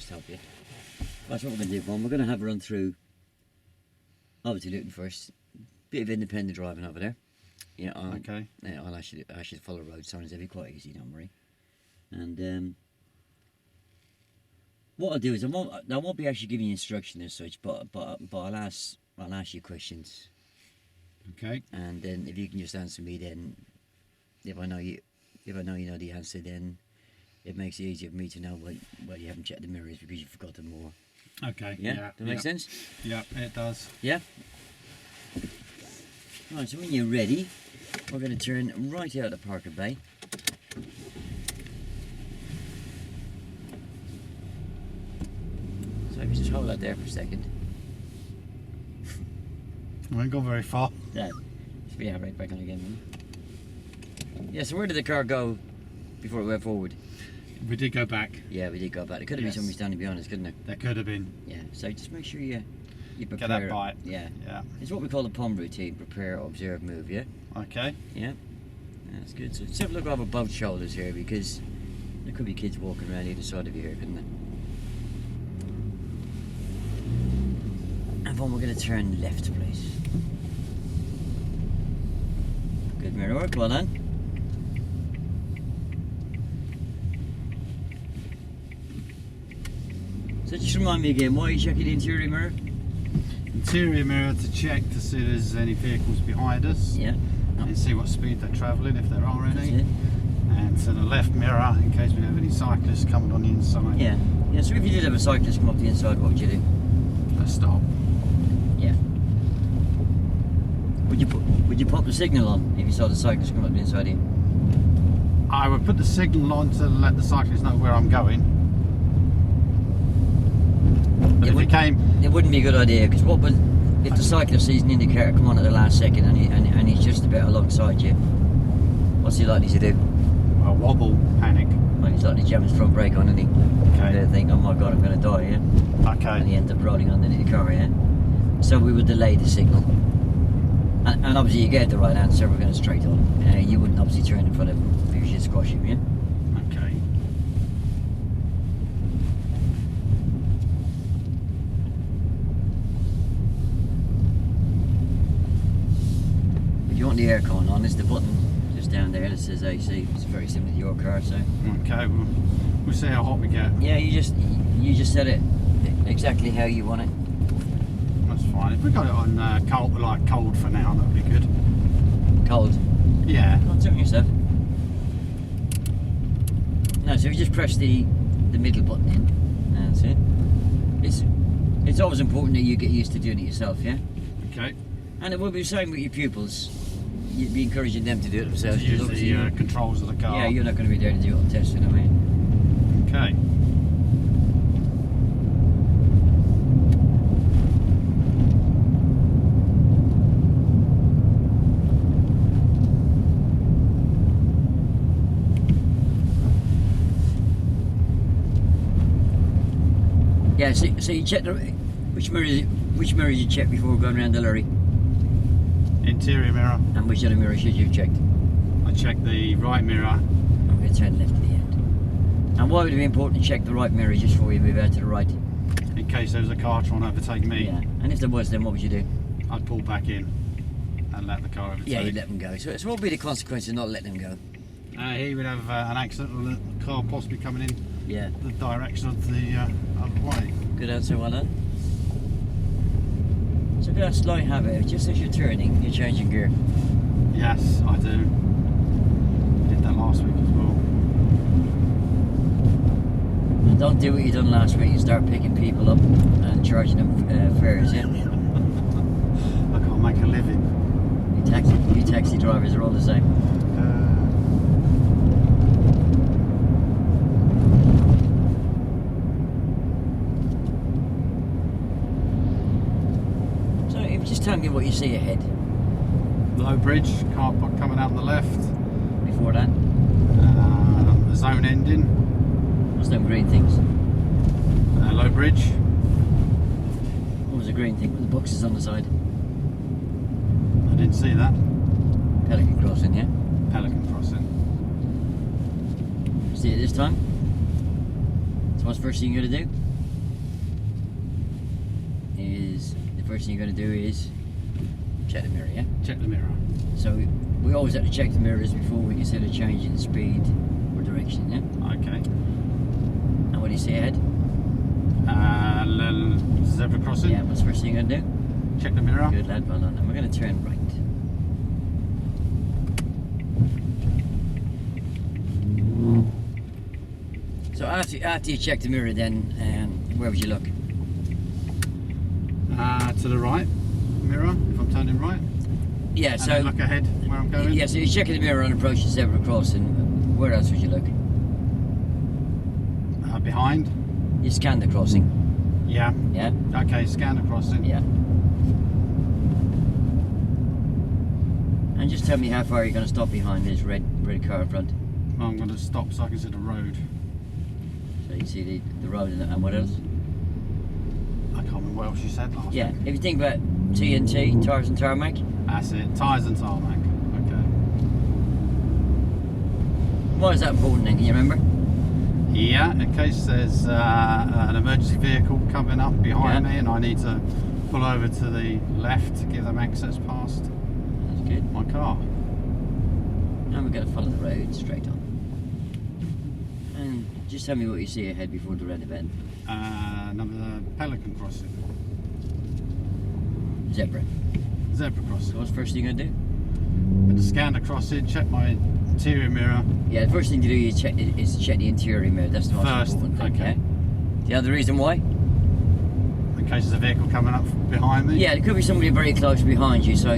just help you. That's what we're going to do, Vaughan. We're going to have a run through, obviously Luton first. Bit of independent driving over there. Yeah, Okay. I'll ask you to follow road signs. They'll be quite easy, don't worry. And what I'll do is I won't be actually giving you instruction as such, but I'll ask you questions. Okay. And then if you can just answer me, then if I know you know the answer, then it makes it easier for me to know well you haven't checked the mirrors because you forgot them more. Okay. Yeah? Does that make sense? Yeah, it does. Yeah? Right, so when you're ready, we're going to turn right out of Parker Bay. So if you just hold that there for a second. We ain't gone very far. Yeah, yeah, right back on again. Yeah, so where did the car go before it went forward? We did go back. Yeah, we did go back. It could have been somebody standing behind us, couldn't it? There could have been. Yeah, so just make sure you prepare. Get that bite. Yeah. Yeah. It's what we call the POM routine: prepare, observe, move. Yeah. Okay. Yeah. That's good. So let's have a look over both shoulders here because there could be kids walking around either side of you here, couldn't there? And then we're going to turn left, please. Good mirror work, well done. So just remind me again, why are you checking the interior mirror? Interior mirror to check to see if there's any vehicles behind us. Yeah. And see what speed they're travelling, if there are That's any. it. And to the left mirror in case we have any cyclists coming on the inside. Yeah. Yeah, so if you did have a cyclist come up the inside, what would you do? Let's stop. Yeah. Would you pop the signal on if you saw the cyclist come up the inside here? I would put the signal on to let the cyclist know where I'm going. But if he came... It wouldn't be a good idea, because what would... If the cyclist sees an indicator come on at the last second and he's just about alongside you, what's he likely to do? A wobble, panic. Well, he's likely to jam his front brake on, isn't he? Okay. They think, oh my god, I'm going to die, yeah? Okay. And he ends up rolling underneath the car, yeah? So we would delay the signal. And obviously you gave the right answer, we're going straight on. You wouldn't obviously turn in front of him because you'd squash him, yeah? Okay. If you want the aircon on, it's the button just down there that says AC. It's very similar to your car, so... Okay, we'll see how hot we get. Yeah, you just set it exactly how you want it. That's fine. If we got it on cold for now, that'd be good. Cold. Yeah. Go on, turn yourself. No, so if you just press the middle button in, that's it. It's always important that you get used to doing it yourself, yeah? Okay. And it will be the same with your pupils. You'd be encouraging them to do it themselves. To use the controls of the car. Yeah, you're not going to be there to do it on testing, I mean. Okay. Yeah, so you check which mirror did you check before going around the lorry? Interior mirror. And which other mirror should you have checked? I checked the right mirror. I'm going to turn left at the end. And why would it be important to check the right mirror just before you move out to the right? In case there was a car trying to overtake me. Yeah. And if there was, then what would you do? I'd pull back in and let the car overtake. Yeah, you'd let them go. So what would be the consequence of not letting them go? He would have an accident with a car possibly coming in Yeah. the direction of the other way. Good answer, well done. So good, that's slight habit. Just as you're turning, you're changing gear. Yes, I do. Did that last week as well. And don't do what you done last week. You start picking people up and charging them fares, yeah? I can't make a living. You taxi drivers are all the same. So if you just tell me what you see ahead. Low bridge, car park coming out on the left. Before that, The zone ending. what's them green things? Low bridge. What was the green thing with the boxes on the side? I didn't see that. Pelican crossing, yeah? Pelican crossing. See it this time? So what's the first thing you're going to do? is the first thing you're going to do is check the mirror, yeah? Check the mirror. So we always have to check the mirrors before we consider changing the speed or direction, yeah? Okay. And what do you see ahead? Little zebra crossing. Yeah, what's the first thing you're going to do? Check the mirror. Good lad, well done. And we're going to turn right. So after you check the mirror then, where would you look? To the right mirror, if I'm turning right. Yeah, And so then look ahead where I'm going. yeah, so you're checking the mirror on approach to zebra crossing. Where else would you look? Behind. You scan the crossing. Yeah. Yeah? Okay, scan the crossing. Yeah. And just tell me how far you're going to stop behind this red car in front. I'm going to stop so I can see the road. So you can see the road and what else? I can't remember what else you said last Yeah, week. if you think about TNT, tires and tarmac. That's it. Tyres and tarmac. Okay. Why is that important then, can you remember? Yeah, in case there's an emergency vehicle coming up behind Yeah. me and I need to pull over to the left to give them access past That's good. my car. Now we're going to follow the road straight on. And just tell me what you see ahead before the red event. Another pelican crossing. Zebra. Zebra So crossing. what's the first thing you're going to do? I'm going to scan the crossing, check my interior mirror. Yeah, the first thing to do is check the interior mirror. That's the most First, important thing. okay. Yeah? Do you know the reason why? In case there's a vehicle coming up behind me. Yeah, there could be somebody very close behind you, so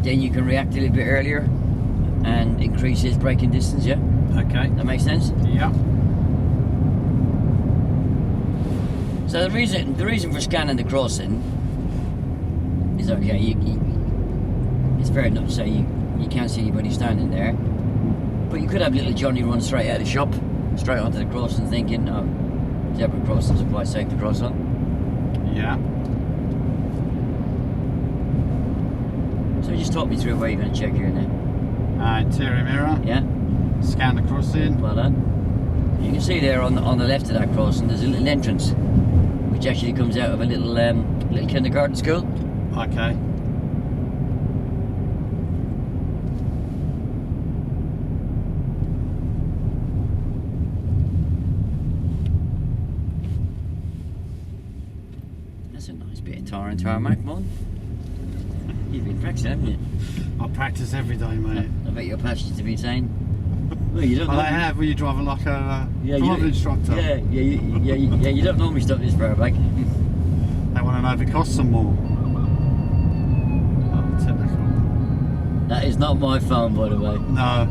then you can react a little bit earlier and increase his braking distance. Yeah, Okay. that makes sense. Yeah. So the reason for scanning the crossing is okay. It's fair enough to say you can't see anybody standing there, but you could have little Johnny run straight out of the shop, straight onto the crossing, thinking, "Oh, zebra crossings are quite safe to cross on." Yeah. So just talk me through where you're going to check here now. Interior mirror. Yeah, Scan the crossing. well done. You can see there on the left of that crossing, there's a little entrance, which actually comes out of a little kindergarten school. Okay. That's a nice bit of tar and tarmac, man. You've been practicing, haven't you? I practice every day, mate. I bet your passions have been saying. Well, you don't. Well, I normally- have when you're driving like a Yeah, driving instructor. Yeah, you don't normally stop this far back. They want to know if it costs some more. Oh, typical. That is not my phone, by the way. No.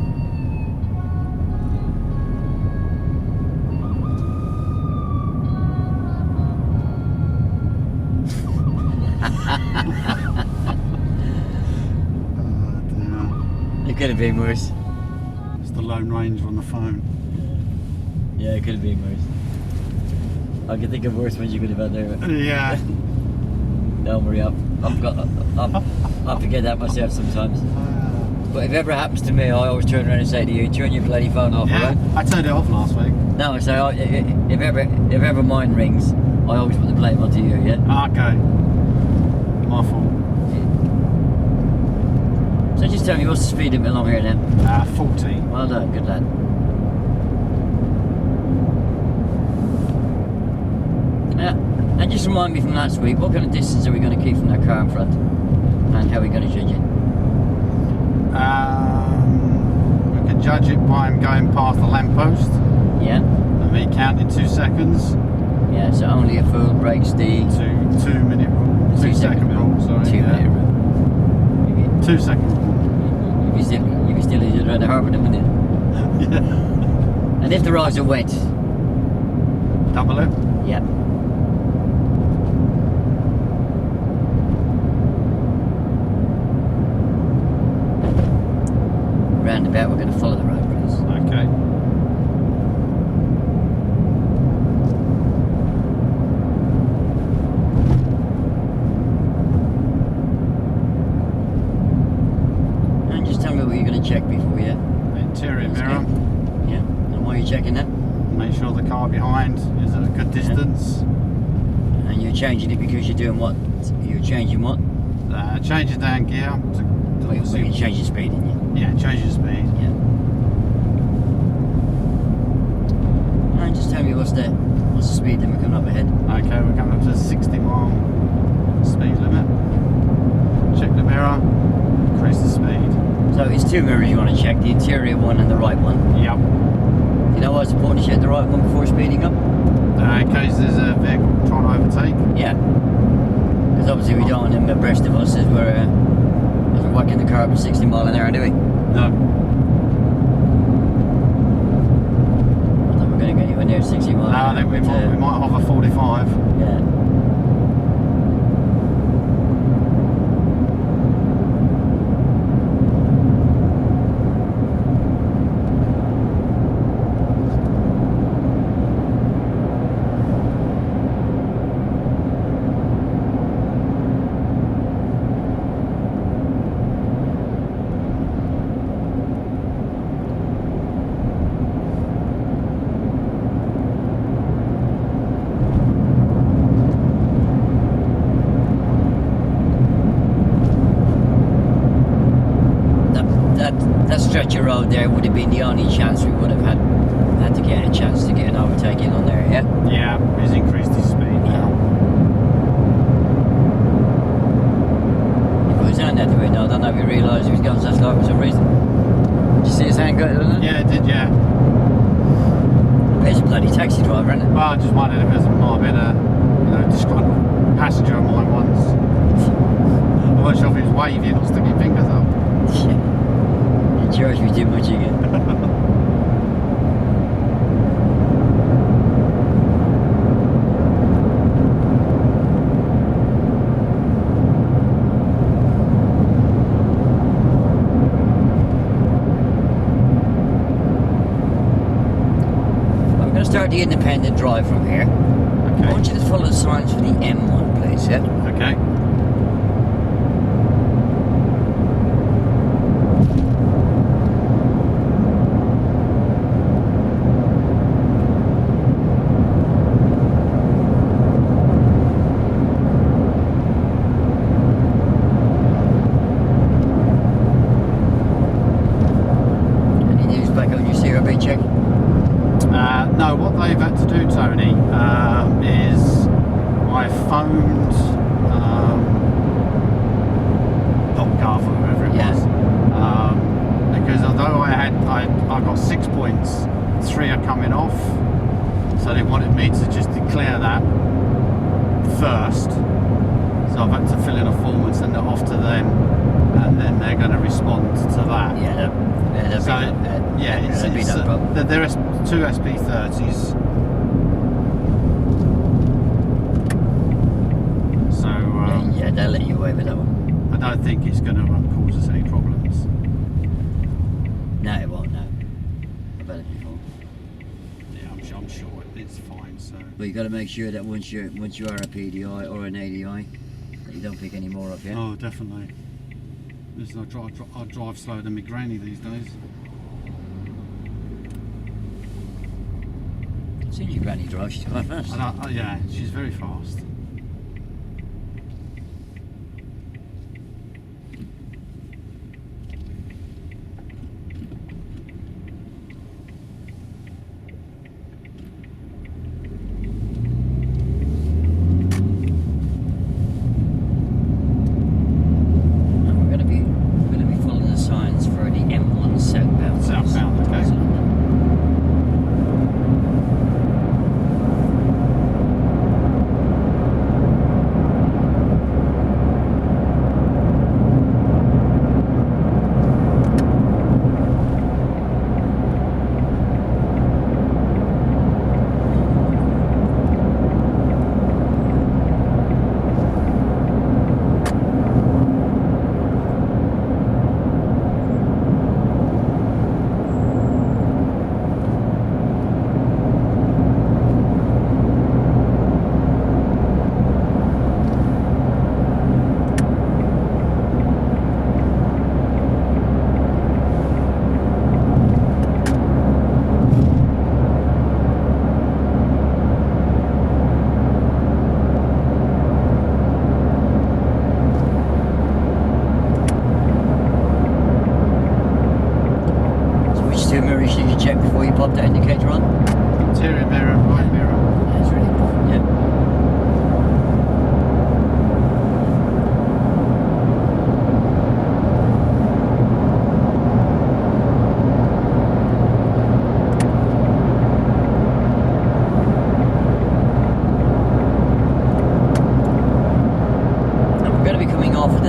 It could have been worse. It's the Lone Ranger on the phone. Yeah, it could have been worse. I can think of worse ones you could have had there. Yeah. Don't worry, I forget that myself sometimes. But if it ever happens to me, I always turn around and say to you, turn your bloody phone off, Yeah, alright? I turned it off last week. No, I say, if ever mine rings, I always put the blame onto you, yeah? Okay. My fault. So just tell me, what's the speed limit along here now? 40. Well done, good lad. Yeah, and just remind me from last week, what kind of distance are we going to keep from that car in front? And how are we going to judge it? We can judge it by him going past the lamppost Yeah? and me counting 2 seconds. Yeah, so only a fool breaks the 2 minute rule. 2 second rule, sorry. 2 minute rule. 2 second rule. You can still eat around the harbour in a minute. Yeah. And if the roads are wet, Double it. yeah. Roundabout, we're going to follow the road, please. Okay. And just tell me what you're going to check before you. Interior mirror. Yeah. And while you're checking that, Make sure the car behind is at a good distance. and you're changing it because you're doing what? You're changing what? Changes down gear. Well, you're changing speed, didn't you? Yeah, changes speed. Yeah. And just tell me what's the speed limit coming up ahead? Okay, we're coming up to 60-mile speed limit. Check the mirror, increase the speed. So it's two mirrors you want to check, the interior one and the right one. Yep. You know why it's important to check the right one before speeding up? In case there's a vehicle trying to overtake. Yeah. Because obviously we don't want them abreast of us as we're whacking the car up at 60 mile an hour, do we? No. I thought we were going to get anywhere near 60 mile an hour. I think we might hover 45. Yeah. That stretch of road there would have been the only chance we would have had to get a chance to get an overtaking on there, yeah? Yeah, he's increased his speed now. He put his hand out the window, I don't know if he realised he was going so slow for some reason. Did you see his hand go, didn't it? Yeah, it did, yeah. He's a bloody taxi driver, isn't it? Well, I just wondered if there might have been a disgruntled passenger of mine once. I wasn't sure if he was waving or sticking fingers up. You charge me too much again. I'm going to start the independent drive from here. Okay. I want you to follow the signs for the M1, please, yeah? Okay. Any news back on your CRB check? No, what they've had to do, Tony, is I phoned .gov or whoever it Yeah. was, because although I got 6 points, 3 are coming off, so they wanted me to just declare that first. So I've had to fill in a form and send it off to them, and then they're going to respond to that. Yeah, that'd So, be that'd be no problem. there are 2 SP30s. So Yeah, they'll let you away with that one. I don't think it's going to cause us any problems. No, it won't, no. I've had it before. Yeah, I'm sure it's fine. So But you got to make sure that once you are a PDI or an ADI, that you don't pick any more up, yeah? oh, definitely. Listen, I drive slower than my granny these days. As soon as your granny drives, she's quite fast. And yeah, she's very fast. And we're going to be following the signs for the M1 southbound. Southbound, okay.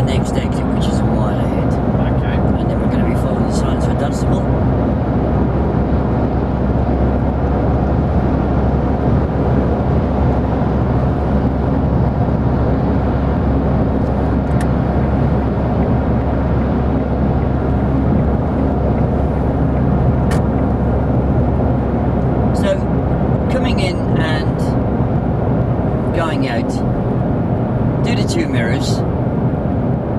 the next exit, which is a mile ahead. Okay. And then we're going to be following the signs for Dunstable. So, coming in and going out, do the 2 mirrors.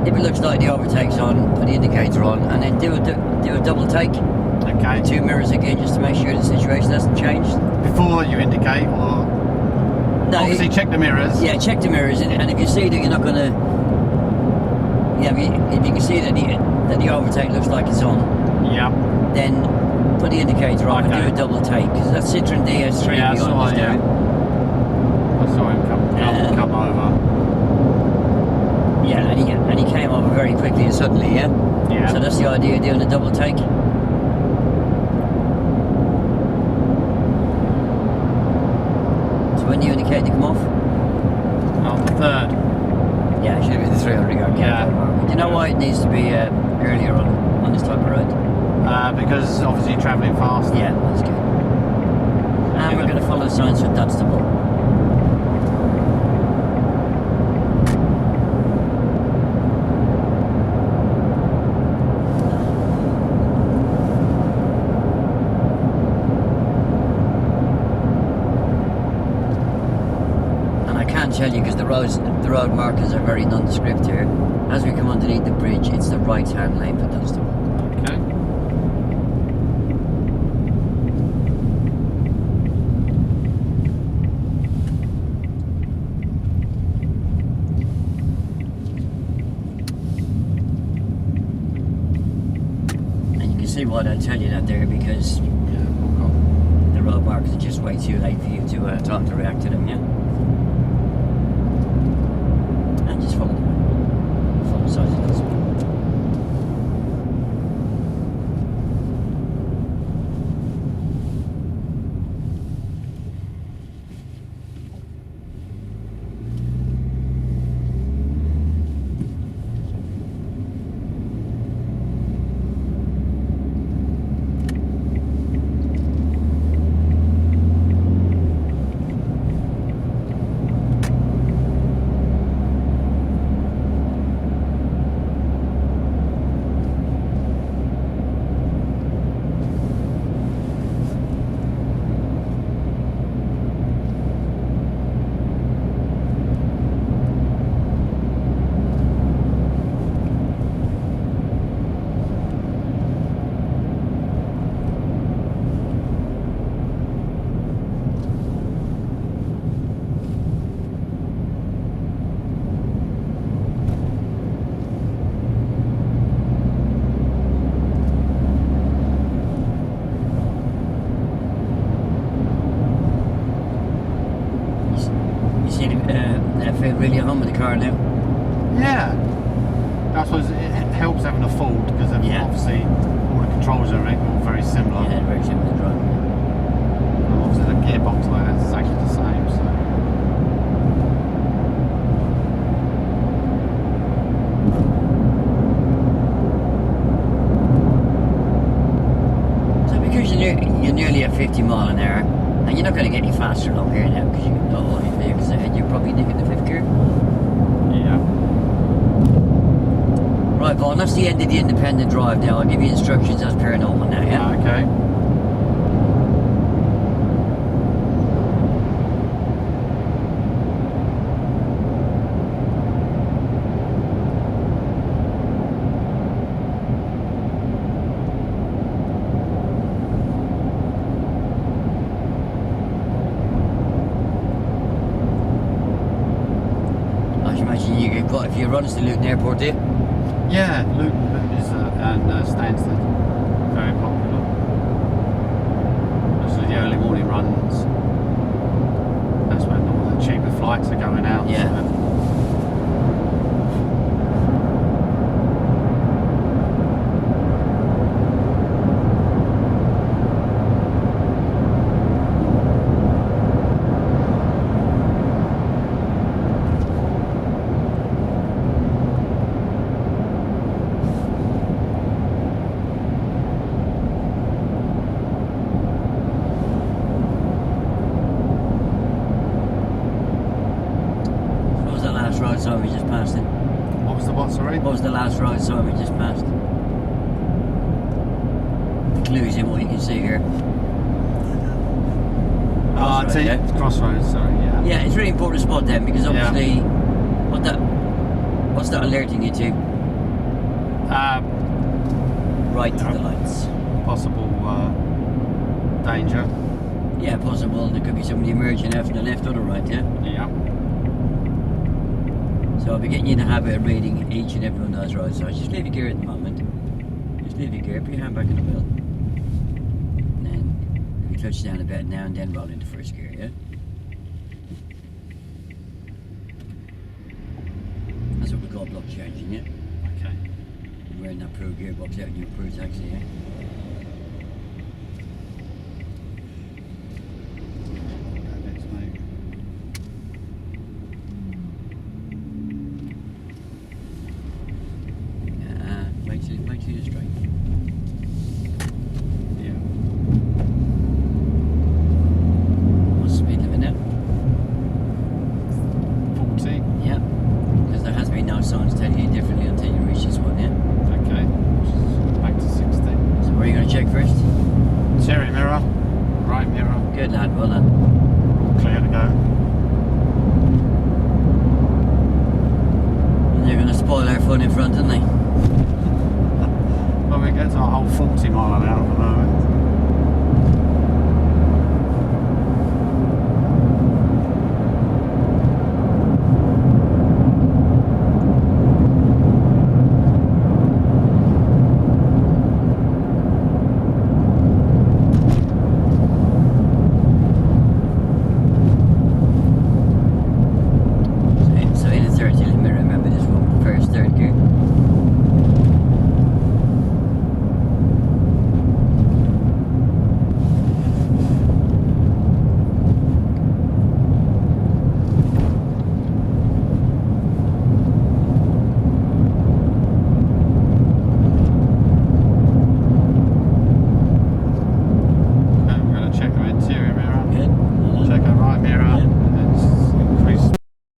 If it looks like the overtake's on, put the indicator on, and then do a double take. Okay. 2 mirrors again, just to make sure the situation hasn't changed. Before you indicate, or No, obviously check the mirrors. Yeah, check the mirrors, and if you see that you're not going to, yeah, if you can see that the overtake looks like it's on, Yeah. then put the indicator on Okay. and do a double take, because that's Citroen DS3 Yeah, I behind saw us it, there. I saw him come over. Yeah, and he came over very quickly and suddenly, yeah? Yeah. So that's the idea of doing a double take. So when do you indicate to come off? On the 3rd. Yeah, it should be the 300 yard Yeah. countdown. Do you know why it needs to be earlier on this type of road? Because obviously you're travelling fast. Yeah, that's good. And we're going to follow the signs for Dunstable. And I can't tell you because the road markers are very nondescript here. As we come underneath the bridge, it's the right-hand lane for Dunstable. Okay. And you can see why I don't tell you that there, because Yeah. Cool. the road markers are just way too late for you to time to react to them, yeah? And just follow the signs of Dunstable. You see that feel really at home with the car now? Yeah. I suppose it helps having a Ford because Yeah. obviously all the controls are all very similar. Yeah, very simple to drive. And obviously the gearbox like that is exactly the same. So. So because you're nearly at 50 mile an hour, and you're not going to get any faster along here now because you've got all your vehicles ahead, you're probably nicking the 5th gear. Yeah. Right, Vaughan, that's the end of the independent drive now. I'll give you instructions as per normal now, yeah? Okay. I should imagine you get quite a few runs to Luton Airport, do you? Yeah, Luton is and Stansted very popular. Those are the early morning runs. That's when all the cheaper flights are going out. Yeah. So. road sign we just passed in? What was the what, sorry? What was the last road sign we just passed? The clues in what you can see here. Crossroads, It's yeah? Crossroads, sorry, yeah. Yeah, it's really important to spot them because obviously, what's that alerting you to? Right to the lights. Possible danger. Yeah, possible. There could be somebody emerging out from the left or the right, yeah? Yeah. So I'll be getting you in the habit of reading each and every one of those road signs. Just leave your gear at the moment. Just leave your gear, put your hand back on the wheel. And then you touch down a bit now and then roll into first gear, yeah? That's what we call block changing, yeah? Okay. You're wearing that pro gearbox out in your pro taxi, yeah? Wait till you're straight. Yeah. What's the speed limit now? 40. Yeah. Because there has been no signs telling you differently until you reach this one, yeah? Okay. Back to 60. So where are you going to check first? Cherry mirror. Right mirror. Good lad, well done. All clear to go. And they're going to spoil our fun in front, aren't they? Well, we get to a whole 40 mile an hour at the moment.